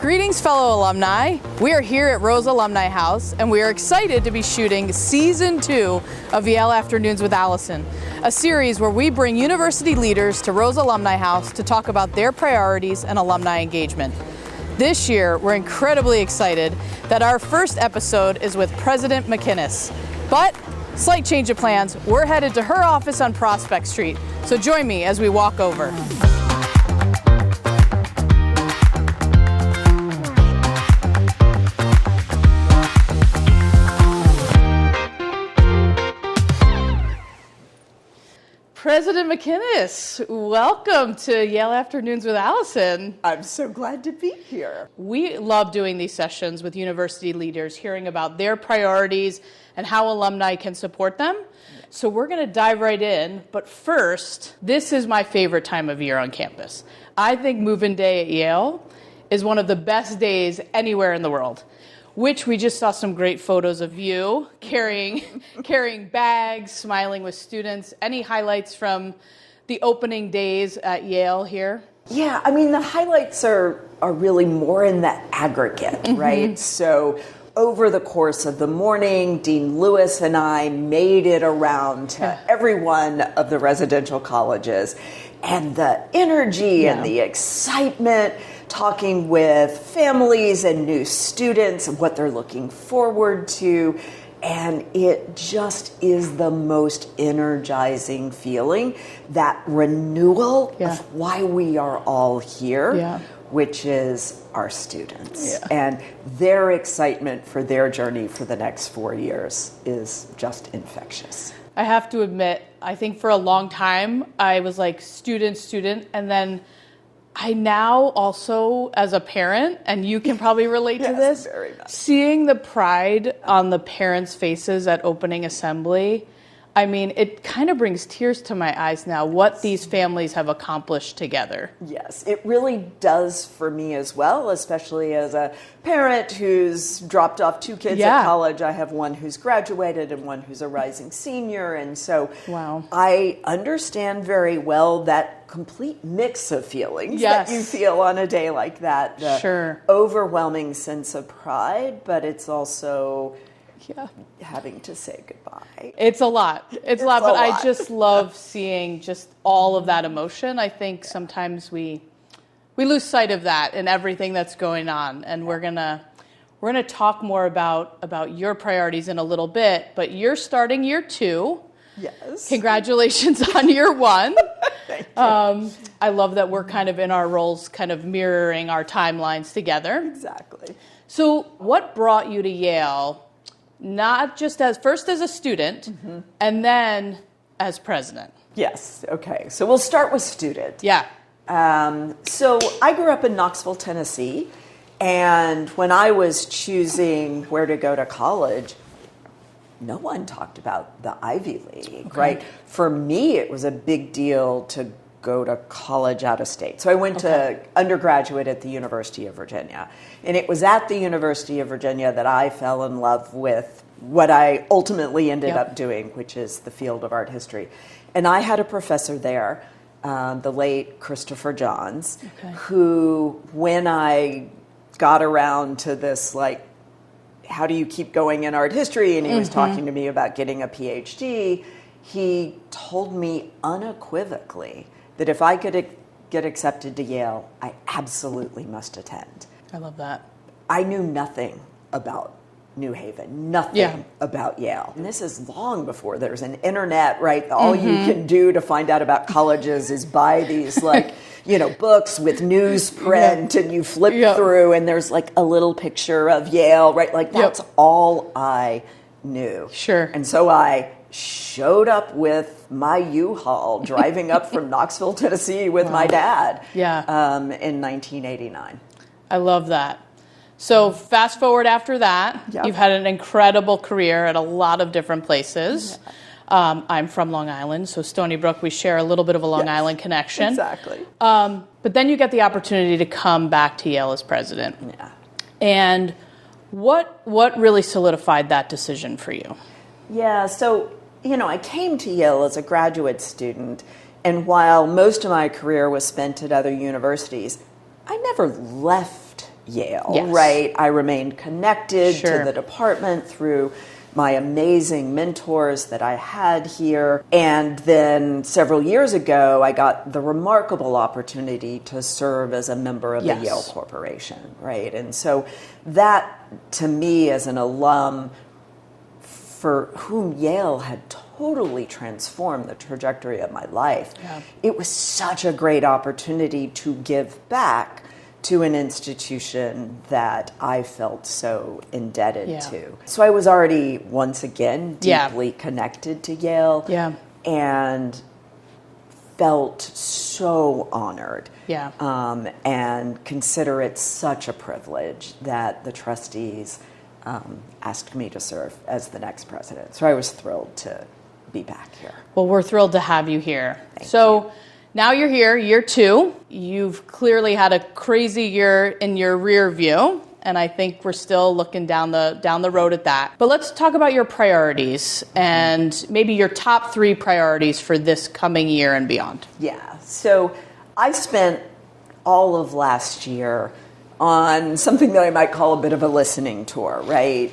Greetings, fellow alumni. We are here at Rose Alumni House, and we are excited to be shooting Season 2 of Yale Afternoons with Alison, a series where we bring university leaders to Rose Alumni House to talk about their priorities and alumni engagement. This year, we're incredibly excited that our first episode is with President McInnis. But, slight change of plans, we're headed to her office on Prospect Street, so join me as we walk over. President McInnis, welcome to Yale Afternoons with Alison. I'm so glad to be here. We love doing these sessions with university leaders, hearing about their priorities and how alumni can support them. So we're going to dive right in, but first, this is my favorite time of year on campus. I think Move-In Day at Yale is one of the best days anywhere in the world, which we just saw some great photos of you carrying bags, smiling with students. Any highlights from the opening days at Yale here? Yeah, I mean, the highlights are really more in the aggregate, right? So over the course of the morning, Dean Lewis and I made it around to every one of the residential colleges. And the energy and the excitement, talking with families and new students and what they're looking forward to. And it just is the most energizing feeling, that renewal of why we are all here, which is our students. And their excitement for their journey for the next 4 years is just infectious. I have to admit, I think for a long time, I was like student, and then I now also, as a parent, and you can probably relate to this, very much. Seeing the pride on the parents' faces at opening assembly, I mean, it kind of brings tears to my eyes now, what these families have accomplished together. Yes, it really does for me as well, especially as a parent who's dropped off 2 kids at college. I have one who's graduated and one who's a rising senior. And so I understand very well that complete mix of feelings that you feel on a day like that. The overwhelming sense of pride, but it's also having to say goodbye. It's a lot. It's a lot, but I just love seeing just all of that emotion. I think sometimes we lose sight of that in everything that's going on, and we're gonna talk more about your priorities in a little bit. But you're starting year 2. Yes. Congratulations on year 1. Thank you. I love that we're kind of in our roles, kind of mirroring our timelines together. Exactly. So, what brought you to Yale? Not just as a student, and then as president. Yes. Okay. So we'll start with student. Yeah. So I grew up in Knoxville, Tennessee, and when I was choosing where to go to college, no one talked about the Ivy League, right? For me, it was a big deal to go to college out of state. So I went to undergraduate at the University of Virginia. And it was at the University of Virginia that I fell in love with what I ultimately ended up doing, which is the field of art history. And I had a professor there, the late Christopher Johns, who, when I got around to this, like, how do you keep going in art history? And he was talking to me about getting a PhD. He told me unequivocally that if I could get accepted to Yale, I absolutely must attend. I love that. I knew nothing about New Haven, nothing about Yale. And this is long before there's an internet, right? All you can do to find out about colleges is buy these, like, books with newsprint, and you flip through, and there's like a little picture of Yale, right? Like, that's all I knew. Sure. And so I showed up with my U-Haul, driving up from Knoxville, Tennessee with my dad in 1989. I love that. So fast forward after that, you've had an incredible career at a lot of different places. I'm from Long Island, so Stony Brook, we share a little bit of a Long Island connection. Exactly. But then you get the opportunity to come back to Yale as president. Yeah. And what really solidified that decision for you? Yeah, so, I came to Yale as a graduate student, and while most of my career was spent at other universities, I never left Yale, Yes. right? I remained connected Sure. to the department through my amazing mentors that I had here. And then several years ago, I got the remarkable opportunity to serve as a member of Yes. the Yale Corporation, right? And so that, to me, as an alum for whom Yale had totally transformed the trajectory of my life, it was such a great opportunity to give back to an institution that I felt so indebted to. So I was already, once again, deeply connected to Yale and felt so honored and consider it such a privilege that the trustees asked me to serve as the next president. So I was thrilled to be back here. Well, we're thrilled to have you here. Thank you. Now you're here, year 2. You've clearly had a crazy year in your rear view, and I think we're still looking down the road at that. But let's talk about your priorities and maybe your top 3 priorities for this coming year and beyond. Yeah. So I spent all of last year on something that I might call a bit of a listening tour, right?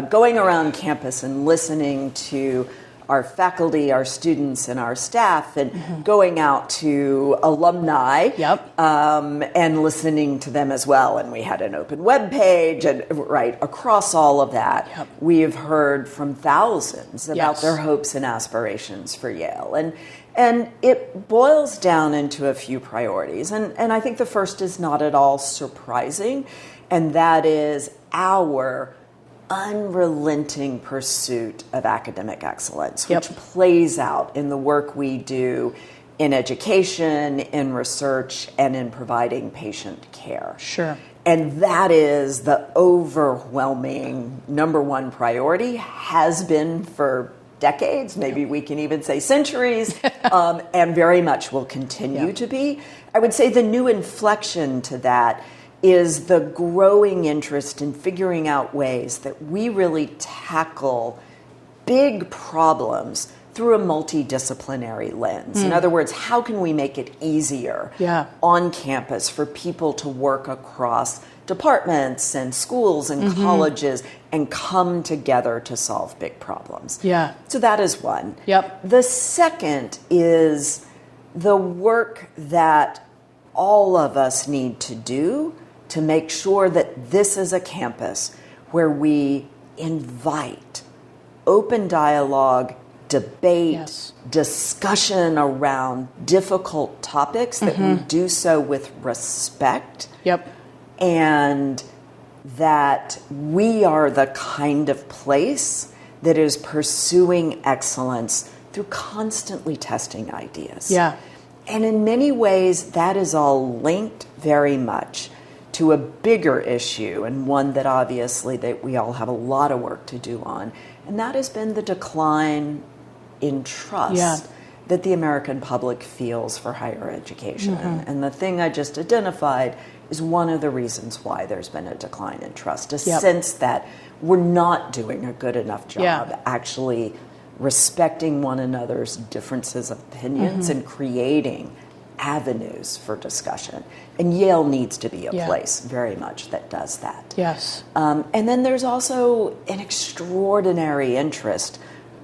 Going around campus and listening to our faculty, our students, and our staff, and going out to alumni and listening to them as well. And we had an open web page, and right across all of that, we have heard from thousands about their hopes and aspirations for Yale. And it boils down into a few priorities. And I think the first is not at all surprising, and that is our unrelenting pursuit of academic excellence, which plays out in the work we do in education, in research, and in providing patient care. Sure. And that is the overwhelming number one priority, has been for decades, maybe we can even say centuries, and very much will continue to be. I would say the new inflection to that is the growing interest in figuring out ways that we really tackle big problems through a multidisciplinary lens. In other words, how can we make it easier on campus for people to work across departments and schools and colleges and come together to solve big problems? So that is one. The second is the work that all of us need to do to make sure that this is a campus where we invite open dialogue, debate, discussion around difficult topics, that we do so with respect, and that we are the kind of place that is pursuing excellence through constantly testing ideas. And in many ways, that is all linked very much to a bigger issue, and one that obviously that we all have a lot of work to do on, and that has been the decline in trust that the American public feels for higher education. And the thing I just identified is one of the reasons why there's been a decline in trust, a sense that we're not doing a good enough job actually respecting one another's differences of opinions and creating avenues for discussion. And Yale needs to be a place very much that does that. And then there's also an extraordinary interest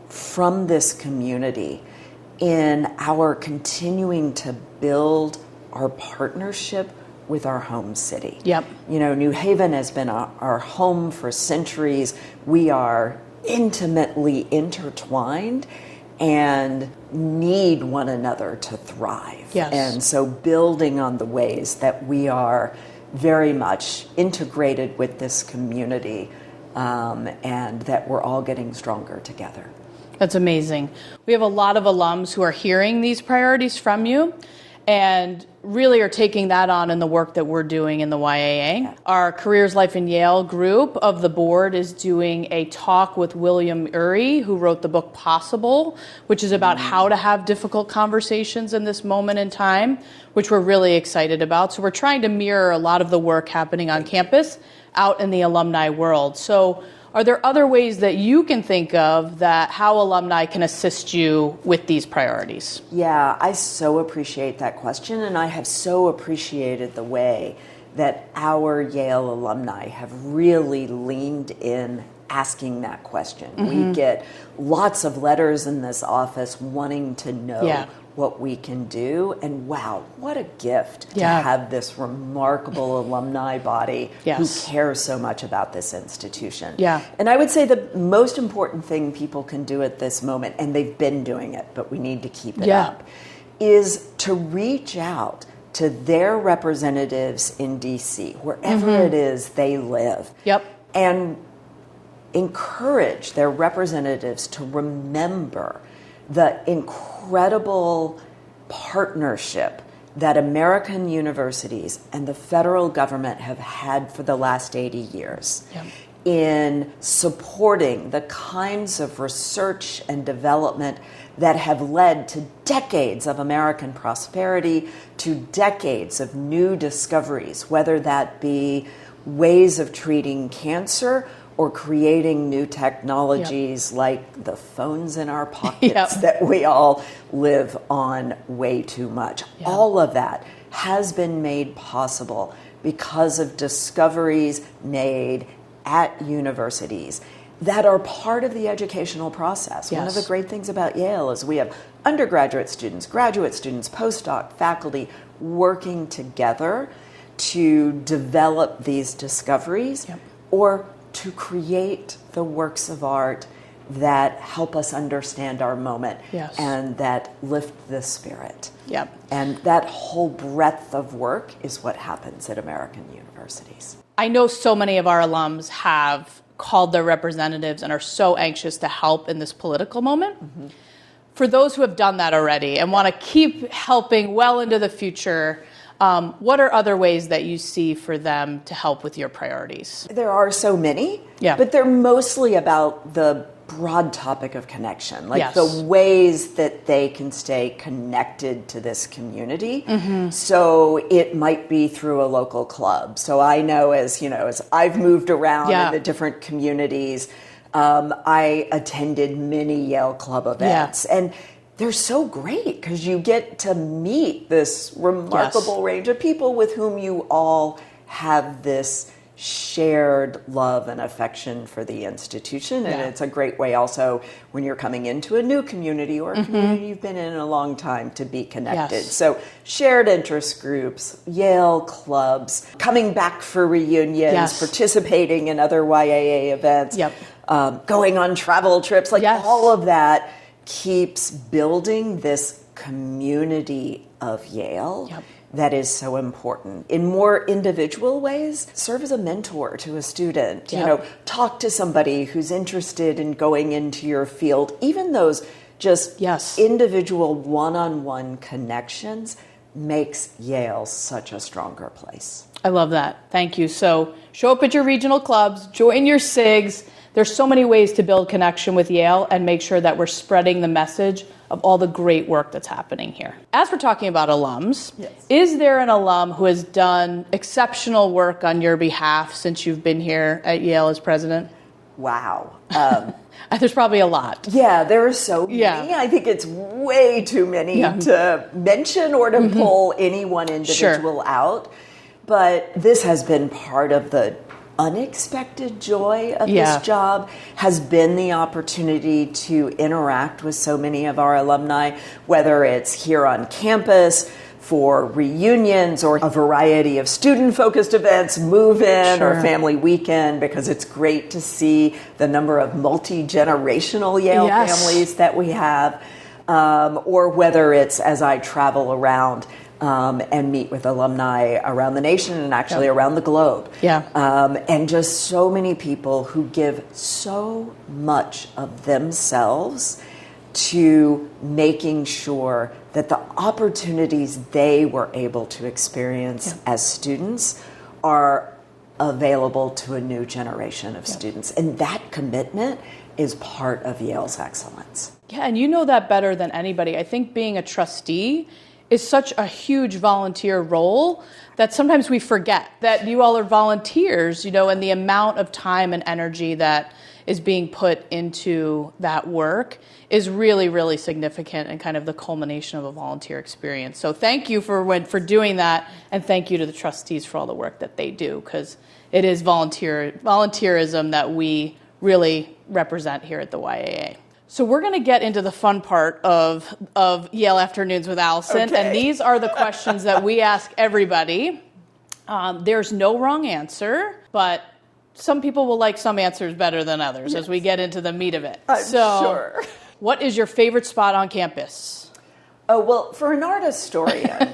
from this community in our continuing to build our partnership with our home city. You know, New Haven has been our home for centuries. We are intimately intertwined and need one another to thrive. And so building on the ways that we are very much integrated with this community, and that we're all getting stronger together. That's amazing. We have a lot of alums who are hearing these priorities from you and really are taking that on in the work that we're doing in the YAA. Our Careers Life in Yale group of the board is doing a talk with William Ury, who wrote the book Possible, which is about how to have difficult conversations in this moment in time, which we're really excited about. So we're trying to mirror a lot of the work happening on campus out in the alumni world. So are there other ways that you can think of that how alumni can assist you with these priorities? Yeah, I so appreciate that question, and I have so appreciated the way that our Yale alumni have really leaned in asking that question. We get lots of letters in this office wanting to know what we can do. And wow, what a gift to have this remarkable alumni body who cares so much about this institution. And I would say the most important thing people can do at this moment, and they've been doing it, but we need to keep it up, is to reach out to their representatives in DC, wherever it is they live, and encourage their representatives to remember the incredible partnership that American universities and the federal government have had for the last 80 years in supporting the kinds of research and development that have led to decades of American prosperity, to decades of new discoveries, whether that be ways of treating cancer or creating new technologies like the phones in our pockets that we all live on way too much. All of that has been made possible because of discoveries made at universities that are part of the educational process. One of the great things about Yale is we have undergraduate students, graduate students, postdoc, faculty working together to develop these discoveries or to create the works of art that help us understand our moment and that lift the spirit. And that whole breadth of work is what happens at American universities. I know so many of our alums have called their representatives and are so anxious to help in this political moment. For those who have done that already and want to keep helping well into the future, what are other ways that you see for them to help with your priorities? There are so many, but they're mostly about the broad topic of connection, like the ways that they can stay connected to this community. So it might be through a local club. So I know, as I've moved around in the different communities, I attended many Yale Club events, and they're so great because you get to meet this remarkable range of people with whom you all have this shared love and affection for the institution. And it's a great way also when you're coming into a new community or a community you've been in a long time to be connected. So shared interest groups, Yale clubs, coming back for reunions, participating in other YAA events, going on travel trips, all of that keeps building this community of Yale that is so important. In more individual ways, serve as a mentor to a student. Talk to somebody who's interested in going into your field. Even those just individual one-on-one connections makes Yale such a stronger place. I love that. Thank you. So show up at your regional clubs, join your SIGs. There's so many ways to build connection with Yale and make sure that we're spreading the message of all the great work that's happening here. As we're talking about alums, is there an alum who has done exceptional work on your behalf since you've been here at Yale as president? Wow. There's probably a lot. Yeah, there are so many. I think it's way too many to mention or to pull any one individual out. But this has been part of the unexpected joy of this job, has been the opportunity to interact with so many of our alumni, whether it's here on campus for reunions or a variety of student-focused events, move-in or family weekend, because it's great to see the number of multi-generational Yale families that we have, or whether it's as I travel around and meet with alumni around the nation and actually around the globe. And just so many people who give so much of themselves to making sure that the opportunities they were able to experience as students are available to a new generation of students. And that commitment is part of Yale's excellence. Yeah, and you know that better than anybody. I think being a trustee is such a huge volunteer role that sometimes we forget that you all are volunteers, and the amount of time and energy that is being put into that work is really, really significant and kind of the culmination of a volunteer experience. So thank you for doing that, and thank you to the trustees for all the work that they do, because it is volunteerism that we really represent here at the YAA. So we're going to get into the fun part of Yale Afternoons with Alison, okay. And these are the questions that we ask everybody. There's no wrong answer, but some people will like some answers better than others as we get into the meat of it. I'm sure. What is your favorite spot on campus? Oh, well, for an art historian,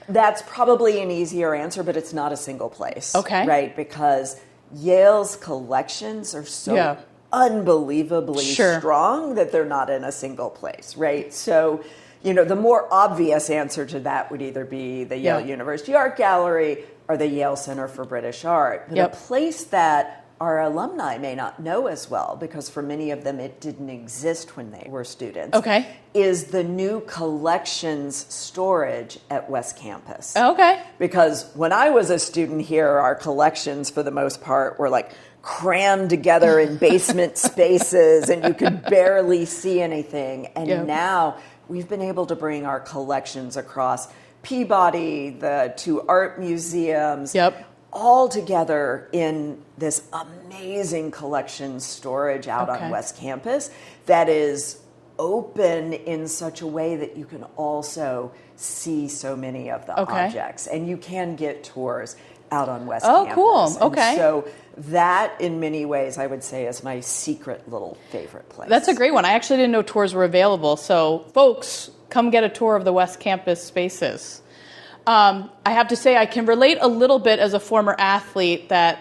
that's probably an easier answer, but it's not a single place. Okay. Right? Because Yale's collections are so unbelievably strong that they're not in a single place, right? So, the more obvious answer to that would either be the Yale University Art Gallery or the Yale Center for British Art. But a place that our alumni may not know as well, because for many of them it didn't exist when they were students, is the new collections storage at West Campus. Okay. Because when I was a student here, our collections, for the most part, were like crammed together in basement spaces, and you could barely see anything. And now we've been able to bring our collections across Peabody, the two art museums, all together in this amazing collection storage out on West Campus that is open in such a way that you can also see so many of the objects. And you can get tours out on West Campus. Cool. Okay. And so that, in many ways, I would say is my secret little favorite place. That's a great one. I actually didn't know tours were available. So, folks, come get a tour of the West Campus spaces. I have to say I can relate a little bit as a former athlete that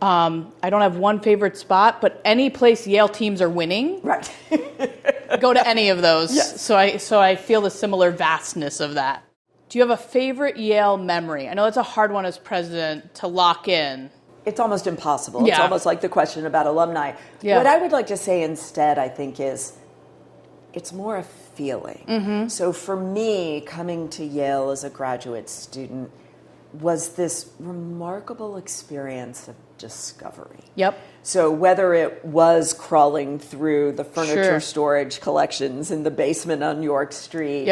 I don't have one favorite spot, but any place Yale teams are winning, go to any of those. Yes. So I feel the similar vastness of that. Do you have a favorite Yale memory? I know it's a hard one as president to lock in. It's almost impossible. It's almost like the question about alumni. Yeah. What I would like to say instead, I think, is it's more a feeling. Mm-hmm. So for me, coming to Yale as a graduate student was this remarkable experience of discovery. Yep. So whether it was crawling through the furniture storage collections in the basement on York Street,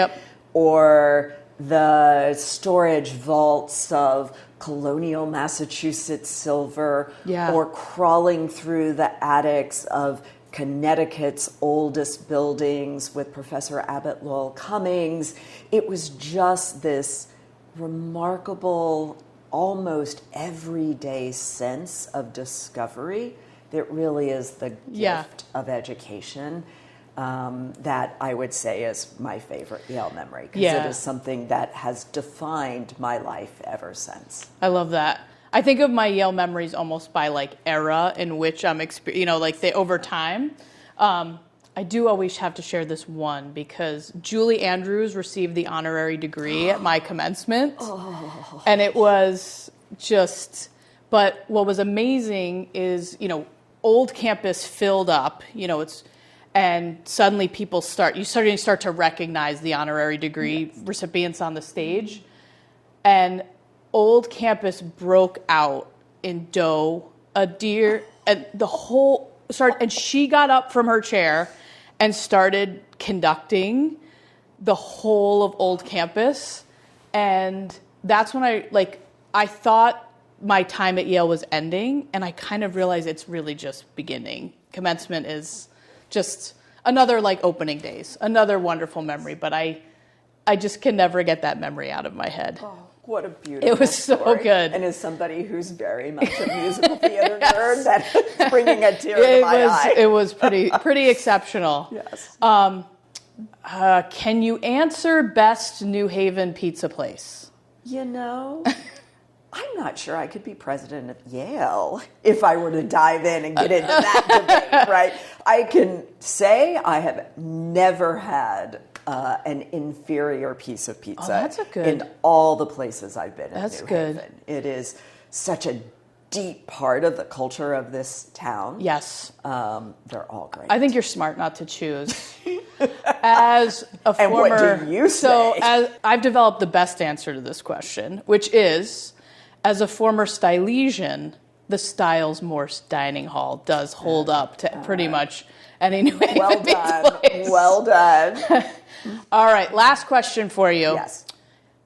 or the storage vaults of colonial Massachusetts silver, or crawling through the attics of Connecticut's oldest buildings with Professor Abbott Lowell Cummings. It was just this remarkable, almost everyday sense of discovery that really is the gift of education. That I would say is my favorite Yale memory, because it is something that has defined my life ever since. I love that. I think of my Yale memories almost by era in which I'm over time. I do always have to share this one because Julie Andrews received the honorary degree at my commencement. And it was but what was amazing is, old campus filled up, and suddenly people start to recognize the honorary degree recipients on the stage. And old campus broke out in a deer, and the whole started, and she got up from her chair and started conducting the whole of old campus. And that's when I thought my time at Yale was ending, and I kind of realized it's really just beginning. Commencement is just another opening days, another wonderful memory, but I just can never get that memory out of my head. What a beautiful It was so story. good. And as somebody who's very much a musical theater nerd, that's bringing a tear to my eye. It was pretty exceptional. Yes. Can you answer best New Haven pizza place? I'm not sure I could be president of Yale if I were to dive in and get into that debate, right? I can say I have never had an inferior piece of pizza that's a good. in all the places I've been in That's New good. Haven. It is such a deep part of the culture of this town. Yes. They're all great. I think you're smart not to choose. As a former, and what do you say? I've developed the best answer to this question, which is, as a former Stylesian, the Styles Morse Dining Hall does hold up to pretty much any New England place. Well done. All right, last question for you. Yes.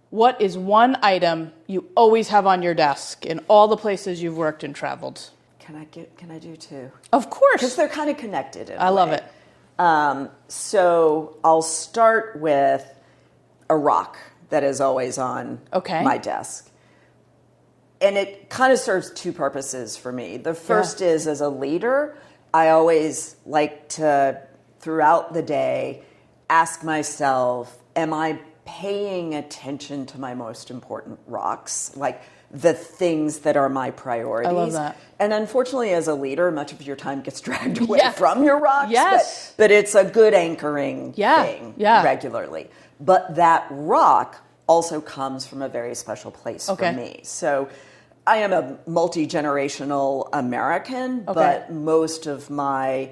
What is one item you always have on your desk in all the places you've worked and traveled? Can I do two? Of course. Because they're kind of connected. I love it. So I'll start with a rock that is always on my desk. And it kind of serves two purposes for me. The first is, as a leader, I always like to, throughout the day, ask myself, am I paying attention to my most important rocks? Like the things that are my priorities. I love that. And unfortunately, as a leader, much of your time gets dragged away from your rocks. Yes. But it's a good anchoring thing regularly. But that rock also comes from a very special place for me. So I am a multi-generational American, but most of my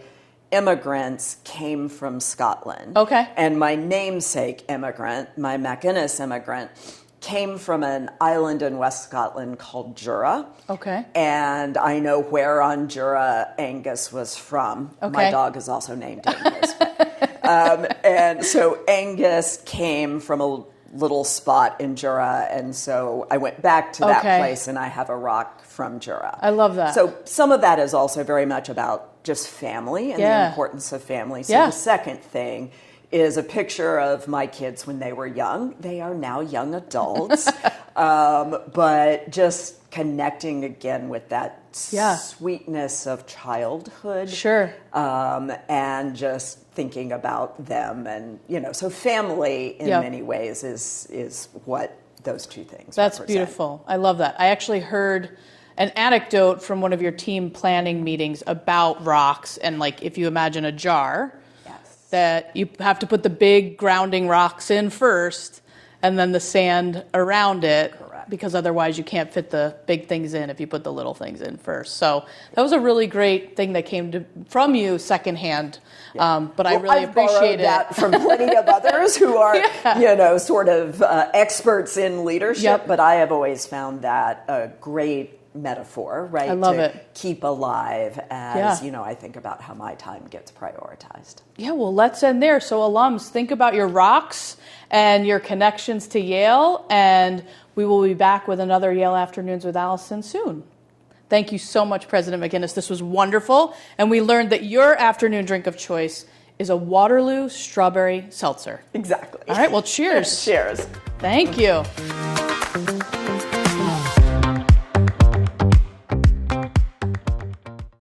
immigrants came from Scotland. Okay. And my namesake immigrant, my McInnis immigrant, came from an island in West Scotland called Jura. Okay. And I know where on Jura Angus was from. Okay. My dog is also named Angus. And so Angus came from a little spot in Jura, and so I went back to that place, and I have a rock from Jura. I love that. So some of that is also very much about just family and the importance of family. So the second thing is a picture of my kids when they were young. They are now young adults, but just connecting again with that sweetness of childhood. Sure. And just thinking about them, and so family in many ways is what those two things That's represent. beautiful. I love that. I actually heard an anecdote from one of your team planning meetings about rocks, and like if you imagine a jar, that you have to put the big grounding rocks in first and then the sand around it. Correct. Because otherwise you can't fit the big things in if you put the little things in first. So that was a really great thing that came from you secondhand. But I really appreciate that from plenty of others who are, sort of experts in leadership. But I have always found that a great metaphor, right? I love to it. keep alive as, I think about how my time gets prioritized. Yeah, well, let's end there. So alums, think about your rocks and your connections to Yale, and we will be back with another Yale Afternoons with Alison soon. Thank you so much, President McInnis. This was wonderful, and we learned that your afternoon drink of choice is a Waterloo strawberry seltzer. Exactly. All right, well, cheers. Cheers. Thank you.